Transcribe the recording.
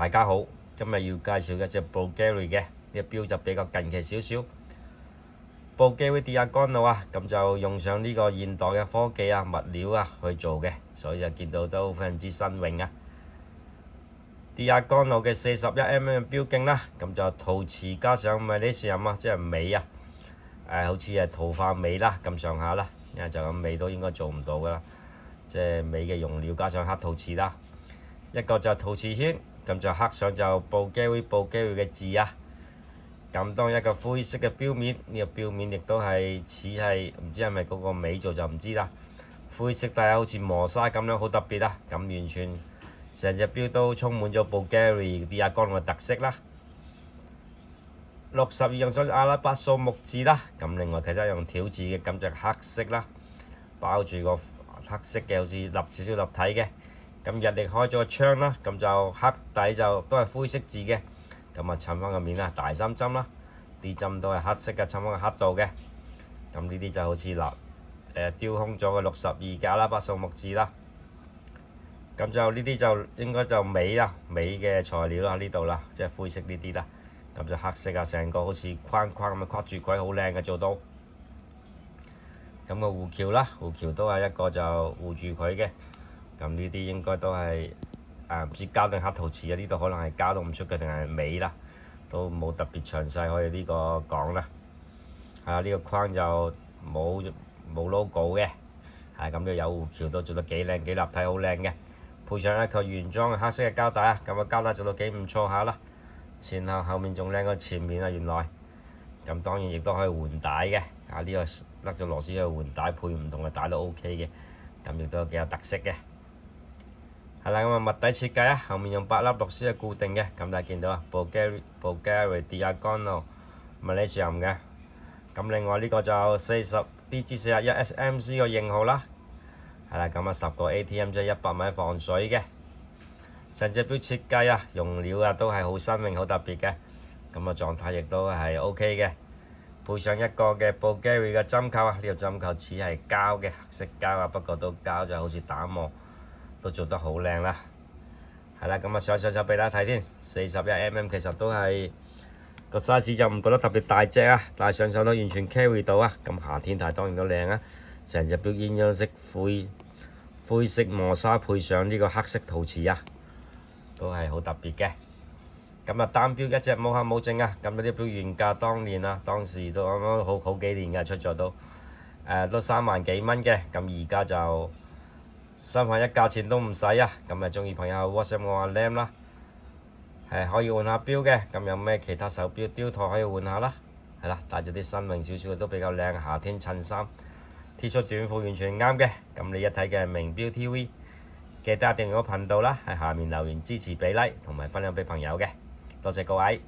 大家好，今日要介紹一隻 Bulgari 嘅呢個錶就比較近期少少。Bulgari Diagonal 啊，咁就用上呢個現代嘅科技啊、物料啊去做嘅，所以就見到都非常之新穎啊。Diagonal 嘅41mm 錶徑啦，咁就陶瓷加上Malaysia啊，即係鎂啊，好似係塗化鎂啦咁上下啦，因為就咁鎂都應該做唔到噶啦，即係鎂嘅用料加上黑陶瓷啦。一個就陶瓷圈，咁就刻上就Bulgari 嘅字啊。咁當一個灰色嘅錶面，呢個錶面亦都係似係唔知係咪嗰個鎂做就唔知啦。灰色但係好似磨砂咁樣，好特別啊！咁完全成隻錶都充滿咗Bulgari Diagonal嘅特色啦。62用上阿拉伯數目字啦，咁另外其他用條字嘅，咁就黑色啦，包住個黑色嘅好似少少立體嘅。咁日曆開咗個窗啦，咁就黑底就都係灰色字嘅，咁啊襯翻個面啦，大三針啦，啲針都係黑色嘅，襯翻個黑度嘅。咁呢啲就好似雕空咗個62嘅阿拉伯數目字啦。咁就呢啲就應該就鎂啦，鎂嘅材料啦呢度啦，即係灰色呢啲啦。咁就黑色啊，成個好似框框咁樣框住佢，好靚嘅做到。咁個護橋啦，護橋都係一個就護住佢嘅。咁呢啲應該都係唔知膠定黑陶瓷啊，呢度可能係膠都唔出嘅，定係鎂啦，都冇特別詳細可以呢個講啦。呢個框就冇 logo 嘅，咁就有護橋都做得幾靚幾立體，好靚嘅。配上一個原裝嘅黑色嘅膠帶啊，咁個膠帶做到幾唔錯下啦。前後面仲靚過前面啊，原來。咁當然亦都可以換帶嘅，呢個甩咗螺絲去換帶，配唔同嘅帶都 OK 嘅。咁亦都幾有特色嘅。係啦，咁啊物底設計啊，後面用8粒螺絲係固定嘅，咁大家見到啊，Bulgari Diagonal Malaysia 嘅。咁另外呢個就DG41 SMC 個型號啦。係啦，咁啊10個 ATM 即係100米防水嘅。成隻錶設計啊，用料啊都係好新穎、好特別嘅。咁啊狀態亦都係 OK 嘅。配上一個嘅Bulgari嘅針扣啊，呢個針扣似係膠嘅黑色膠啊，不過都膠就好似打磨。都做得好靚啦，係啦，咁啊上手俾大家睇添，41mm 其實都係個 size 就唔覺得特別大隻啊，但係上手都完全 carry 到啊，咁夏天睇當然都靚啊，成隻錶鴛鴦色灰色磨砂配上呢個黑色陶瓷啊，都係好特別嘅。咁啊單錶一隻冇瑕冇證啊，咁呢啲錶原價當年啊，當時都啱啱好幾年㗎出咗都3萬幾蚊嘅，咁而家就3分一價錢都唔使啊！咁啊，中意朋友 WhatsApp 我話 Lam 啦，可以換下錶嘅。咁有咩其他手錶雕台可以換下啦？係啦，帶住啲新穎少少嘅都比較靚，夏天襯衫 T 恤短褲完全啱嘅。咁你一睇嘅係名錶 TV， 記得訂閱我頻道啦，喺下面留言支持俾 like 同埋分享俾朋友嘅，多謝各位。